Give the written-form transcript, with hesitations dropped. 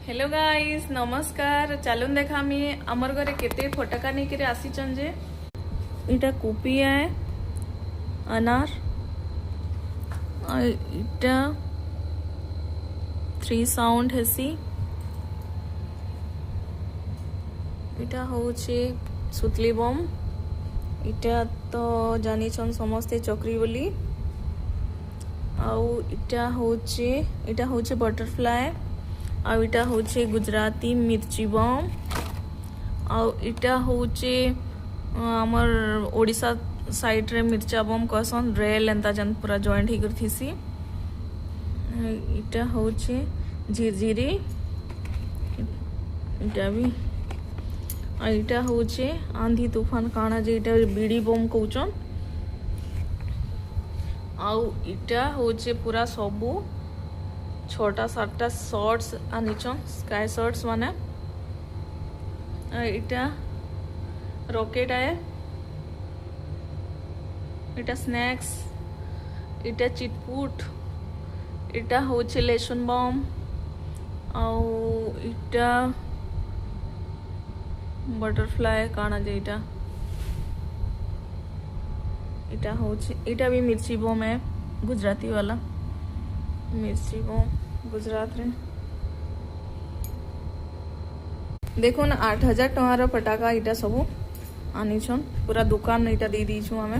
Hello guys नमस्कार। चलून देखा आमर घरे केते फटका नहीं आसीचन जे इटा कुपी है अनार इटा 3 साउंड हेसी इटा होचे सुतली बम इटा तो जानी छन समस्ते चक्री बोली आउ इटा होचे बटरफ्लाई आउ इटा होचे गुजराती मिर्ची बम आउ इटा होचे हमर ओडिशा साइड रे मिर्चा बम कहसन रेल एंता जन पूरा जॉइंट ही करथिसी। इटा होचे झिरझिरी इटा भी आ इटा होचे आंधी तूफान काना जे इटा बीड़ी बम कहउचन आउ इटा होचे पूरा सबू 6टा 7टा शॉर्ट्स आनिचन स्काई शॉर्ट्स माने इटा रॉकेट है इटा स्नैक्स इटा चिटपुट इटा होचे लेसन बम आउ इटा बटरफ्लाई काना जे इटा होचे इटा भी मिर्ची बम है गुजराती वाला मिर्ची बम गुजरात रे देखो ना 8000 टंकार पटाका इटा सब आनी छन पूरा दुकान इटा दे दी छु हमें।